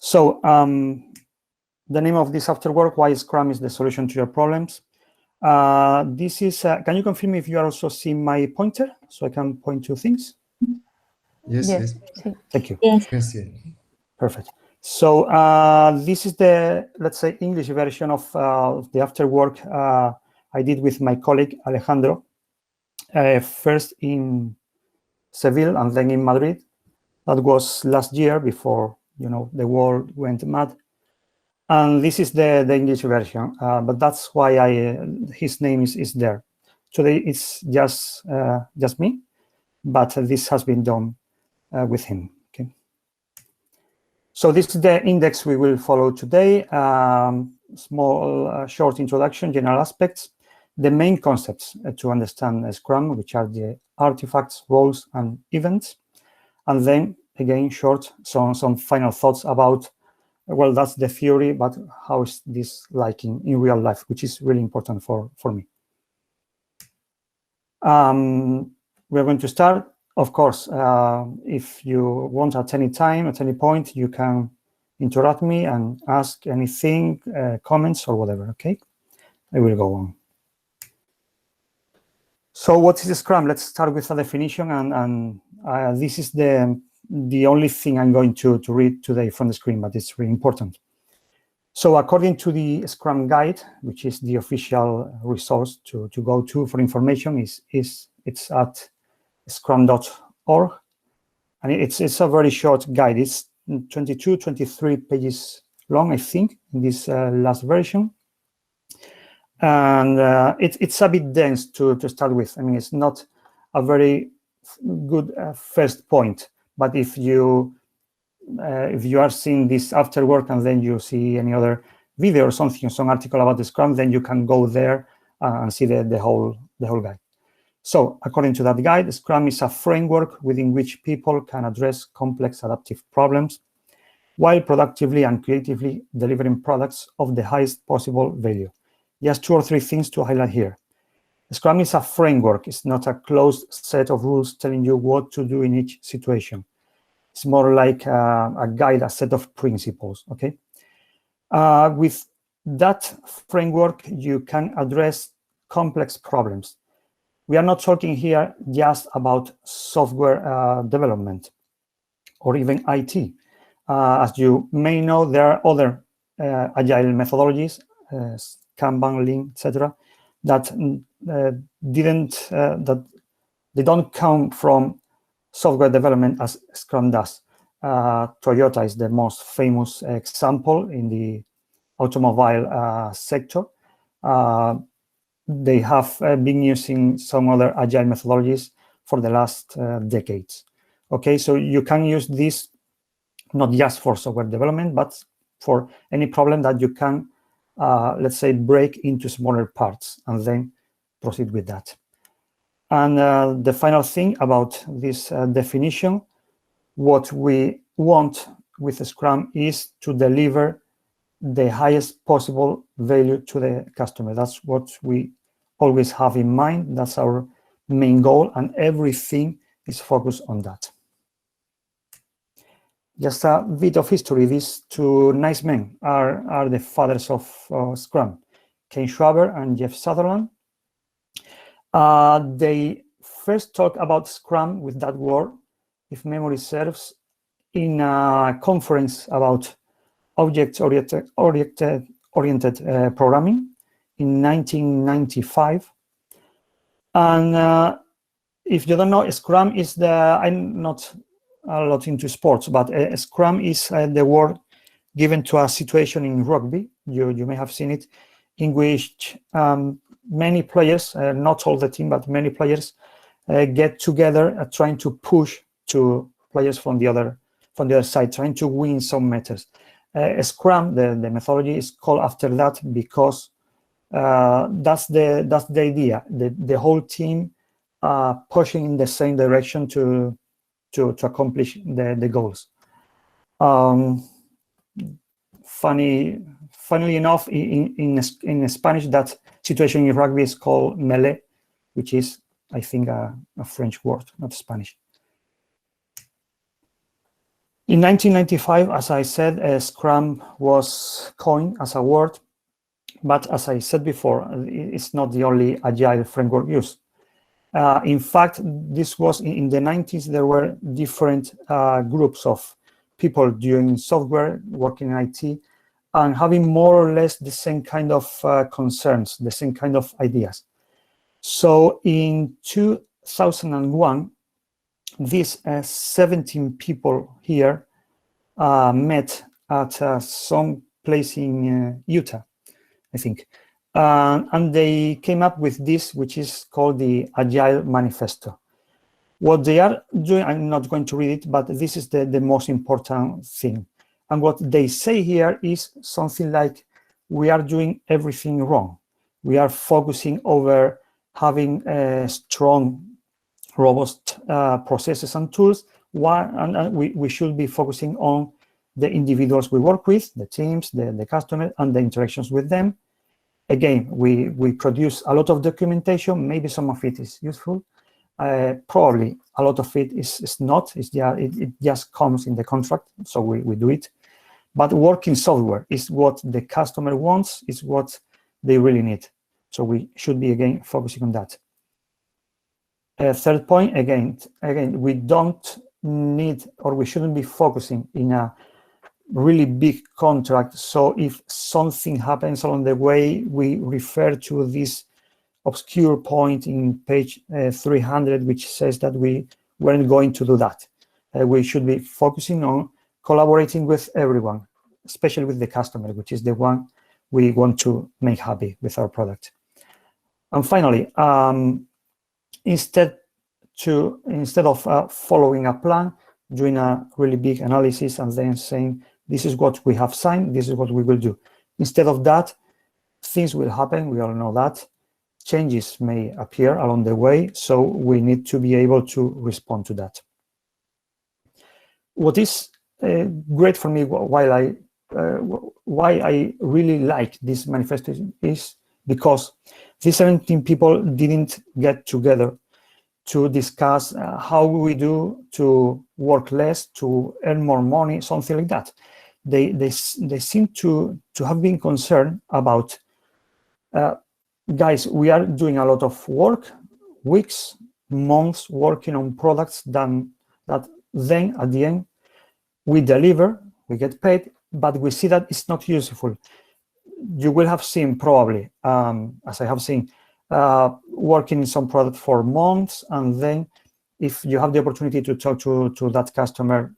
So the name of this AFTERWORK, why Scrum is the solution to your problems. This is, can you confirm if you are also seeing my pointer so I can point to things? Yes, yes. Thank you. Yes. Perfect. So this is the, let's say, English version of the AFTERWORK I did with my colleague Alejandro, first in Seville and then in Madrid. That was last year before, you know, the world went mad. And this is the English version, but that's why his name is there. Today it's just me, but this has been done with him. Okay. So this is the index we will follow today. Small, short introduction, general aspects, the main concepts to understand Scrum, which are the artifacts, roles, and events, and then again short some final thoughts about, well, that's the theory, but how is this like in real life, which is really important for me. We're going to start. Of course, if you want at any time, at any point, you can interrupt me and ask anything, comments or whatever, okay? I will go on. So what is Scrum? Let's start with a definition, and this is the only thing I'm going to read today from the screen, but it's really important. So according to the Scrum Guide, which is the official resource to go to for information, it's at scrum.org, and it's a very short guide. It's 23 pages long, I think, in this last version. And it's a bit dense to start with. I mean, it's not a very good first point. But if you are seeing this AFTERWORK and then you see any other video or something, some article about the Scrum, then you can go there and see the whole guide. So according to that guide, Scrum is a framework within which people can address complex adaptive problems while productively and creatively delivering products of the highest possible value. Just 2 or 3 things to highlight here. Scrum is a framework. It's not a closed set of rules telling you what to do in each situation. It's more like a guide, a set of principles, okay? With that framework, you can address complex problems. We are not talking here just about software development or even IT. As you may know, there are other agile methodologies, Kanban, Lean, etc., that they don't come from software development as Scrum does. Toyota is the most famous example in the automobile sector. They have been using some other agile methodologies for the last decades. Okay, so you can use this not just for software development, but for any problem that you can, let's say, break into smaller parts and then proceed with that. And the final thing about this definition, what we want with Scrum is to deliver the highest possible value to the customer. That's what we always have in mind. That's our main goal, and everything is focused on that. Just a bit of history. These 2 nice men are the fathers of Scrum, Ken Schwaber and Jeff Sutherland. They first talked about Scrum with that word, if memory serves, in a conference about object-oriented programming in 1995. And if you don't know, Scrum is I'm not a lot into sports, but Scrum is the word given to a situation in rugby. You may have seen it, in which many players, not all the team, but many players get together trying to push to players from the other side, trying to win some matches. Scrum, the methodology, is called after that because that's the idea. The whole team pushing in the same direction to accomplish the goals. Funnily enough, in Spanish, that situation in rugby is called melee, which is, I think, a French word, not Spanish. In 1995, as I said, Scrum was coined as a word, but as I said before, it's not the only agile framework used. In fact, this was in the 90s, there were different groups of people doing software, working in IT, and having more or less the same kind of concerns, the same kind of ideas. So in 2001, these 17 people here met at some place in Utah, I think. And they came up with this, which is called the Agile Manifesto. What they are doing, I'm not going to read it, but this is the most important thing. And what they say here is something like, we are doing everything wrong. We are focusing over having strong, robust processes and tools, and we should be focusing on the individuals we work with, the teams, the customers, and the interactions with them. Again, we produce a lot of documentation. Maybe some of it is useful. Probably a lot of it is not. It just comes in the contract, so we do it. But working software is what the customer wants, is what they really need. So we should be, again, focusing on that. Third point, again, we don't need, or we shouldn't be focusing in a really big contract. So if something happens along the way, we refer to this obscure point in page 300, which says that we weren't going to do that. We should be focusing on collaborating with everyone, especially with the customer, which is the one we want to make happy with our product. And finally, instead of following a plan, doing a really big analysis and then saying, this is what we have signed, this is what we will do. Instead of that, things will happen, we all know that. Changes may appear along the way, so we need to be able to respond to that. What is great for me, why I really like this manifesto, is because these 17 people didn't get together to discuss how we do to work less, to earn more money, something like that. They seem to have been concerned about, guys, we are doing a lot of work, weeks, months, working on products that then at the end we deliver, we get paid, but we see that it's not useful. You will have seen probably, as I have seen, working in some product for months, and then if you have the opportunity to talk to that customer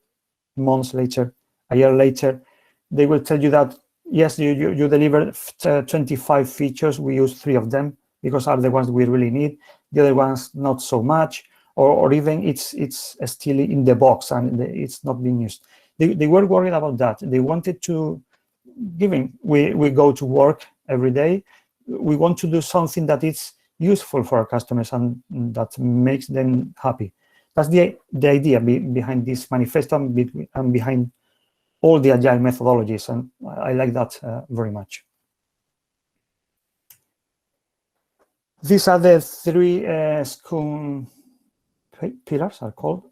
months later, a year later, they will tell you that, yes, you delivered 25 features, we use 3 of them because are the ones we really need, the other ones not so much, or even it's still in the box and it's not being used. They were worried about that. They wanted to, given we go to work every day, we want to do something that is useful for our customers and that makes them happy. That's the idea behind this manifesto and behind all the agile methodologies, and I like that very much. These are the 3 SCRUM pillars are called: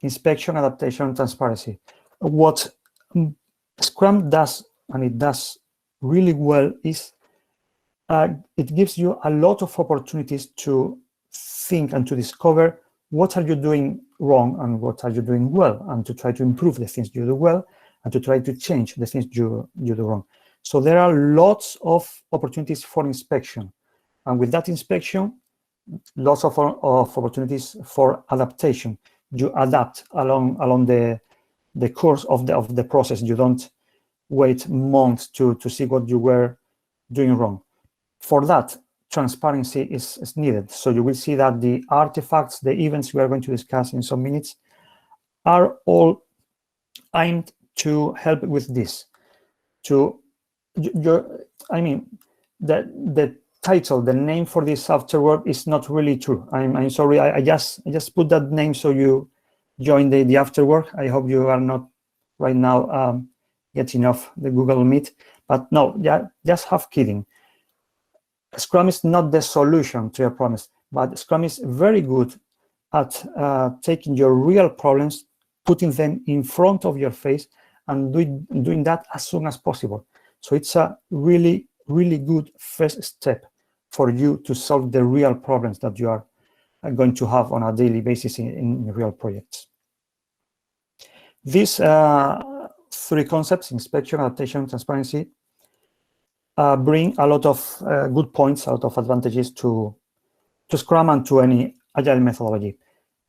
inspection, adaptation, transparency. What Scrum does, and it does really well, is it gives you a lot of opportunities to think and to discover what are you doing wrong and what are you doing well, and to try to improve the things you do well and to try to change the things you do wrong. So there are lots of opportunities for inspection, and with that inspection, lots of opportunities for adaptation. You adapt along the course of the process. You don't wait months to see what you were doing wrong. For that, transparency is needed. So you will see that the artifacts, the events we are going to discuss in some minutes, are all aimed to help with this. I mean, the title, the name for this AFTERWORK is not really true. I'm sorry. I just put that name so you join the AFTERWORK. I hope you are not right now getting off the Google Meet. But no, just half kidding. Scrum is not the solution to your problems, but Scrum is very good at taking your real problems, putting them in front of your face and doing that as soon as possible. So it's a really, really good first step for you to solve the real problems that you are going to have on a daily basis in real projects. These three concepts, inspection, adaptation, transparency, bring a lot of good points, a lot of advantages to Scrum and to any agile methodology.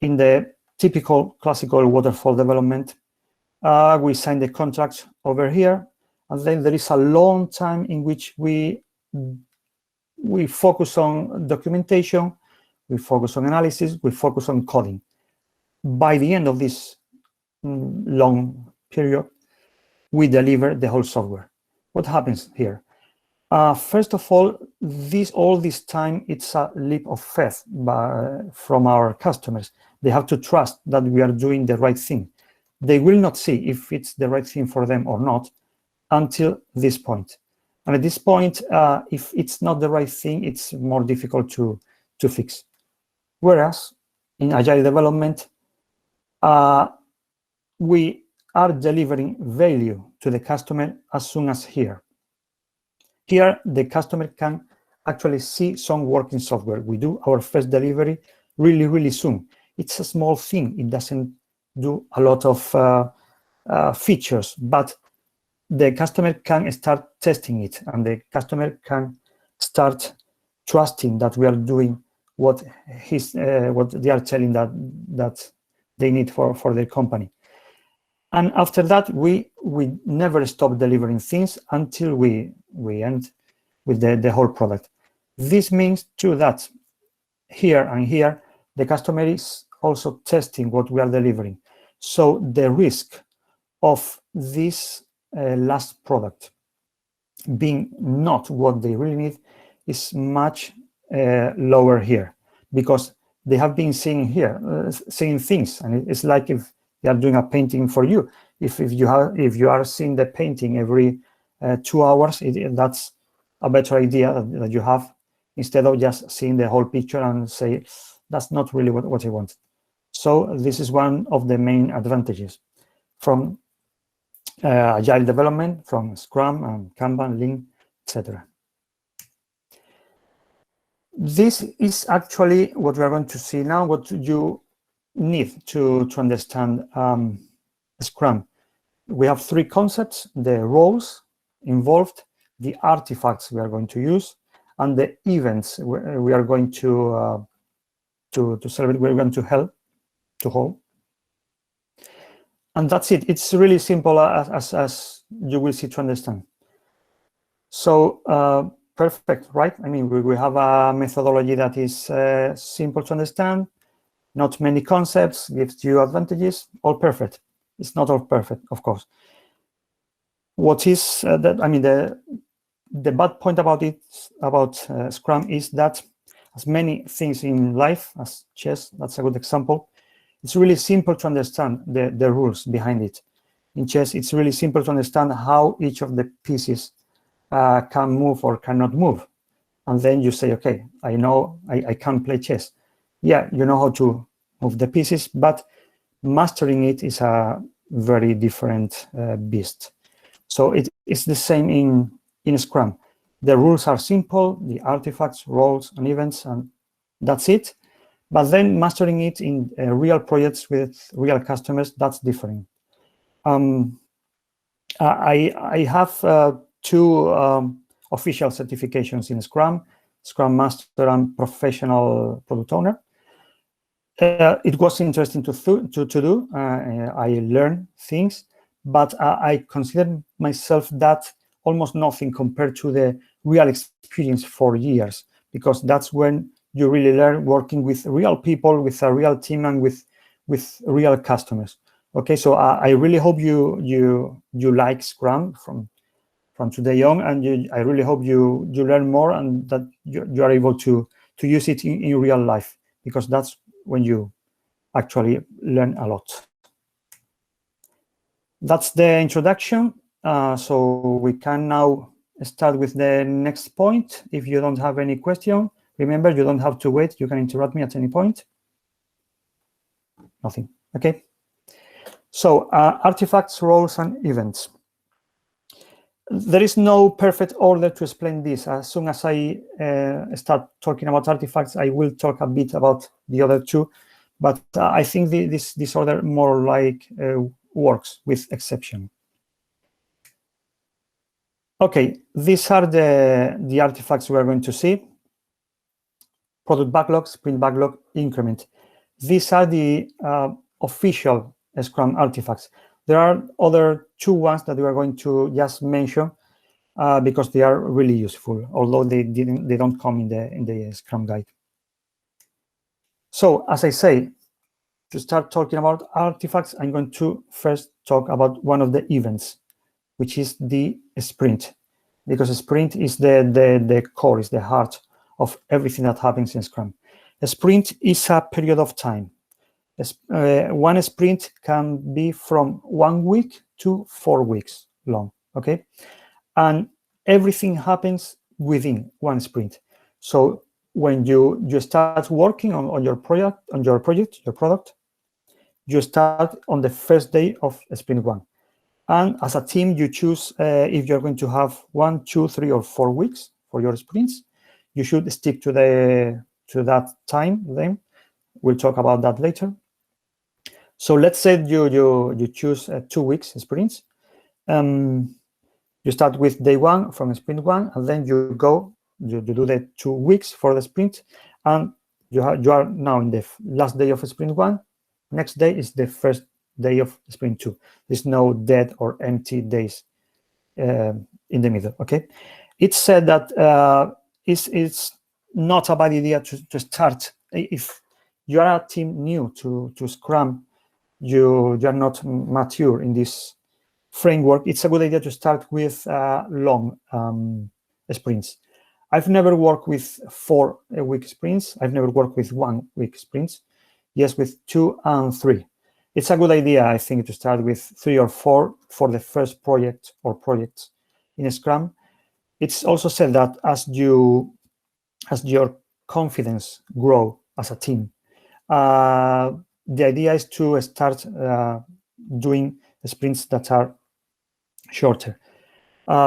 In the typical classical waterfall development, we sign the contract over here, and then there is a long time in which we focus on documentation, we focus on analysis, we focus on coding. By the end of this long period, we deliver the whole software. What happens here? First of all this time, it's a leap of faith from our customers. They have to trust that we are doing the right thing. They will not see if it's the right thing for them or not until this point. And at this point, if it's not the right thing, it's more difficult to fix. Whereas in agile development, we are delivering value to the customer as soon as here. Here, the customer can actually see some working software. We do our first delivery really, really soon. It's a small thing. It doesn't do a lot of features, but the customer can start testing it, and the customer can start trusting that we are doing what they are telling that they need for their company. And after that, we never stop delivering things until we end with the whole product. This means too that here and here, the customer is also testing what we are delivering. So the risk of this last product being not what they really need is much lower here, because they have been seeing things, and it's like if they are doing a painting for you. If you are seeing the painting every 2 hours, that's a better idea that you have, instead of just seeing the whole picture and say, that's not really what I want. So this is one of the main advantages from agile development, from Scrum and Kanban, Lean, etc. This is actually what we are going to see now, what you need to understand Scrum. We have three concepts: the roles involved, the artifacts we are going to use, and the events we are going to celebrate, we're going to hold. And that's it. It's really simple, as you will see, to understand. So perfect, right? I mean, we have a methodology that is simple to understand, not many concepts, gives you advantages, all perfect. It's not all perfect, of course. What is that? I mean, the bad point about Scrum is that, as many things in life, as chess, that's a good example, it's really simple to understand the rules behind it. In chess, it's really simple to understand how each of the pieces can move or cannot move. And then you say, okay, I know I can play chess. Yeah, you know how to move the pieces, but mastering it is a very different beast. So it's the same in Scrum. The rules are simple, the artifacts, roles, and events, and that's it. But then mastering it in real projects with real customers, that's different. I have two official certifications in Scrum, Scrum Master and Professional Product Owner. It was interesting to do. I learned things, but I consider myself that almost nothing compared to the real experience for years, because that's when you really learn working with real people, with a real team, and with real customers. Okay, so I really hope you like Scrum from today on, and I really hope you learn more, and that you are able to use it in real life, because that's when you actually learn a lot. That's the introduction. So we can now start with the next point. If you don't have any question, remember, you don't have to wait. You can interrupt me at any point. Nothing. Okay. So artifacts, roles, and events. There is no perfect order to explain this. As soon as I start talking about artifacts, I will talk a bit about the other two, but I think this order more like works with exception. Okay, these are the artifacts we are going to see. Product backlog, sprint backlog, increment. These are the official Scrum artifacts. There are other two ones that we are going to just mention because they are really useful, although they don't come in the Scrum guide. So as I say, to start talking about artifacts, I'm going to first talk about one of the events, which is the sprint, because a sprint is the core, is the heart of everything that happens in Scrum. A sprint is a period of time. One sprint can be from 1 week to 4 weeks long, okay? And everything happens within one sprint. So when you start working on your product, you start on the first day of sprint 1. And as a team, you choose if you're going to have 1, 2, 3, or 4 weeks for your sprints. You should stick to that time. Then we'll talk about that later. So let's say you choose 2 weeks sprints. You start with day 1 from sprint 1, and then you do the 2 weeks for the sprint, and you are now in the last day of sprint 1. Next day is the first day of sprint 2. There's no dead or empty days in the middle. Okay, it's said that it's not a bad idea to start if you are a team new to Scrum. You are not mature in this framework. It's a good idea to start with long sprints. I've never worked with 4-week sprints. I've never worked with 1-week sprints. Yes, with 2 and 3. It's a good idea, I think, to start with 3 or 4 for the first project or projects in Scrum. It's also said that as your confidence grow as a team, the idea is to start doing sprints that are shorter,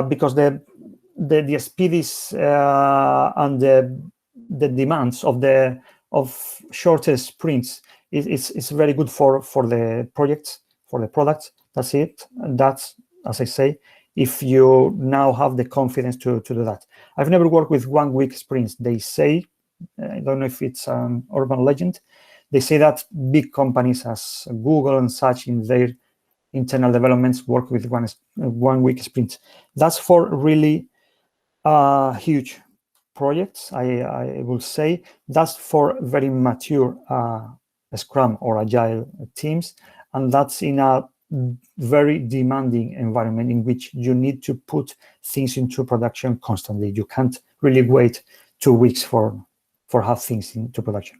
because the speed is and the demands of shorter sprints is very good for the projects, for the products. That's it. That's, as I say, if you now have the confidence to do that. I've never worked with 1-week sprints. They say, I don't know if it's an urban legend, they say that big companies as Google and such in their internal developments work with 1-week sprints. That's for really huge projects, I will say. That's for very mature Scrum or Agile teams, and that's in a very demanding environment in which you need to put things into production constantly. You can't really wait 2 weeks for have things into production.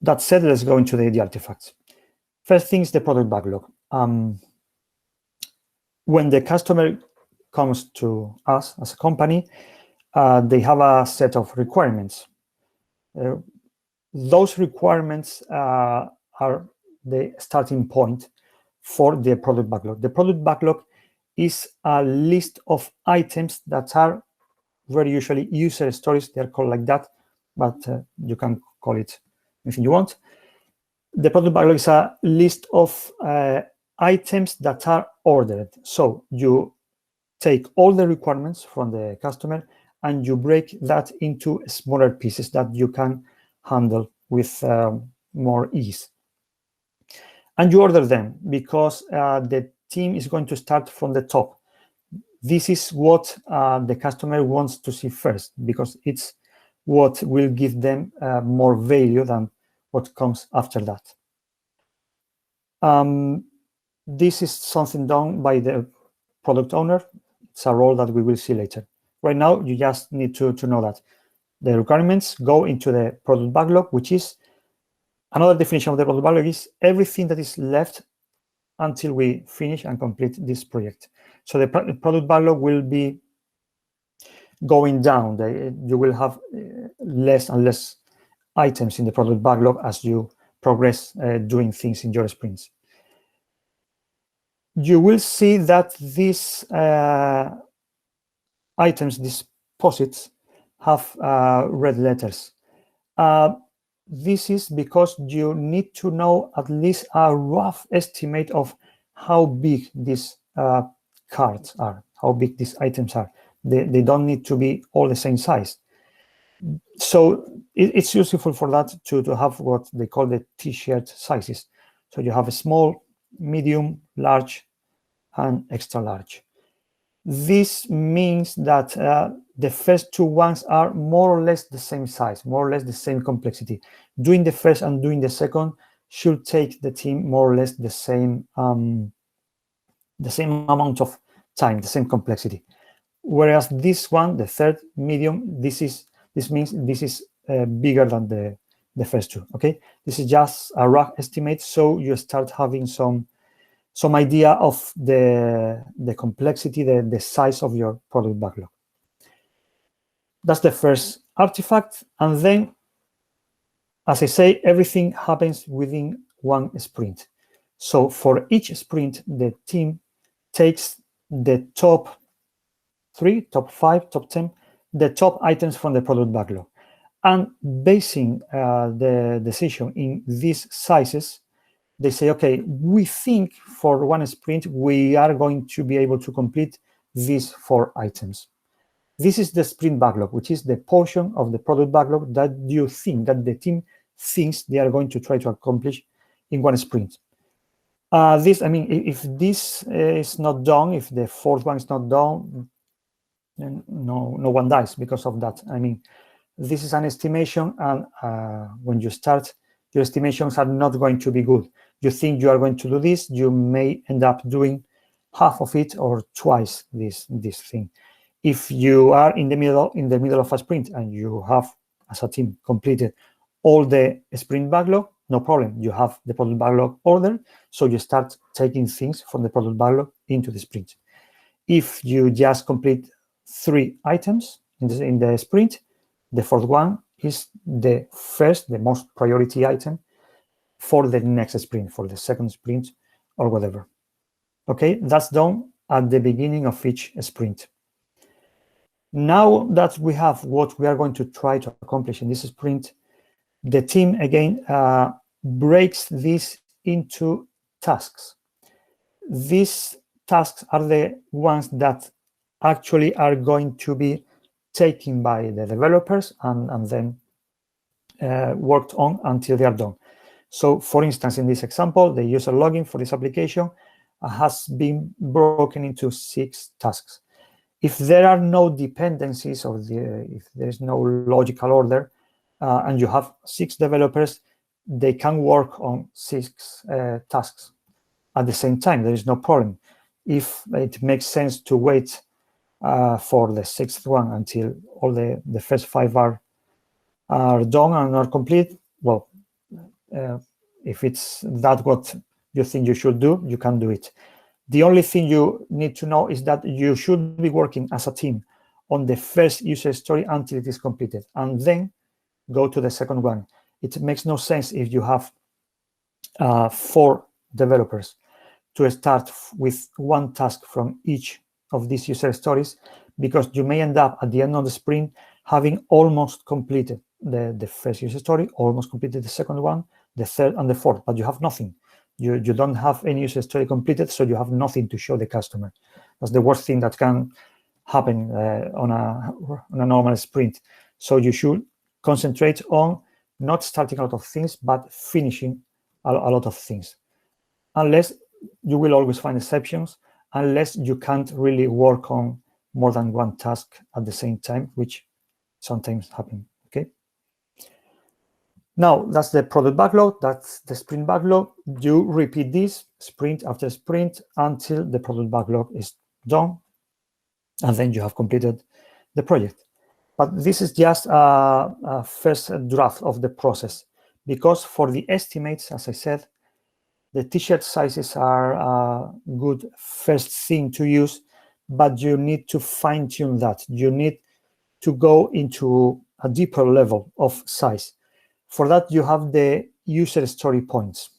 That said, let's go into the artifacts. First thing is the product backlog. When the customer comes to us as a company, they have a set of requirements. Those requirements are the starting point for the product backlog. The product backlog is a list of items that are very usually user stories. They're called like that, but you can call it anything you want. The product backlog is a list of items that are ordered. So you take all the requirements from the customer and you break that into smaller pieces that you can handle with more ease. And you order them because the team is going to start from the top. This is what the customer wants to see first, because it's what will give them more value than what comes after that. This is something done by the product owner. It's a role that we will see later. Right now, you just need to know that the requirements go into the product backlog, which is another definition of the product backlog is everything that is left until we finish and complete this project. So the product backlog will be going down. You will have less and less items in the product backlog as you progress doing things in your sprints. you will see that these items, these posits, have red letters. This is because you need to know at least a rough estimate of how big these cards are, how big these items are. They don't need to be all the same size. So it's useful for that to have what they call the t-shirt sizes. So you have a small, medium, large, and extra large. This means that the first two ones are more or less the same size, more or less the same complexity. Doing the first and doing the second should take the team more or less the same amount of time, the same complexity. Whereas this one, the third, medium, this means this is bigger than the first two. Okay, this is just a rough estimate, so you start having some idea of the complexity, the size of your product backlog. That's the first artifact. And then, as I say, everything happens within one sprint. So for each sprint, the team takes the top 3, top 5, top 10, the top items from the product backlog. And basing the decision in these sizes, they say, okay, we think for one sprint, we are going to be able to complete these 4 items. This is the sprint backlog, which is the portion of the product backlog that you think, that the team thinks they are going to try to accomplish in one sprint. If this is not done, if the 4th one is not done, then no one dies because of that. This is an estimation, and when you start, your estimations are not going to be good. You think you are going to do this, you may end up doing half of it or twice this thing. If you are in the middle of a sprint and you have, as a team, completed all the sprint backlog, no problem. You have the product backlog ordered, so you start taking things from the product backlog into the sprint. If you just complete 3 items in the sprint, the 4th one is the most priority item for the next sprint, for the second sprint or whatever. Okay, that's done at the beginning of each sprint. Now that we have what we are going to try to accomplish in this sprint, the team again breaks this into tasks. These tasks are the ones that actually are going to be taken by the developers and then worked on until they are done. So, for instance, in this example, the user login for this application has been broken into 6 tasks. If there are no dependencies, or if there is no logical order, and you have 6 developers, they can work on 6 tasks at the same time. There is no problem. If it makes sense to wait for the 6th one until all the first 5 are done and are complete, well, if it's that what you think you should do, you can do it. The only thing you need to know is that you should be working as a team on the first user story until it is completed, and then go to the second one. It makes no sense if you have 4 developers to start with 1 task from each of these user stories, because you may end up at the end of the sprint having almost completed the first user story, almost completed the second one, the third and the fourth, but you have nothing. You don't have any user story completed, so you have nothing to show the customer. That's the worst thing that can happen on a normal sprint. So you should concentrate on not starting a lot of things, but finishing a lot of things. Unless you will always find exceptions, unless you can't really work on more than 1 task at the same time, which sometimes happen. Okay. Now that's the product backlog, that's the sprint backlog. You repeat this sprint after sprint until the product backlog is done, and then you have completed the project. But this is just a first draft of the process, because for the estimates, as I said, the t-shirt sizes are a good first thing to use, but you need to fine-tune that. You need to go into a deeper level of size. For that, you have the user story points.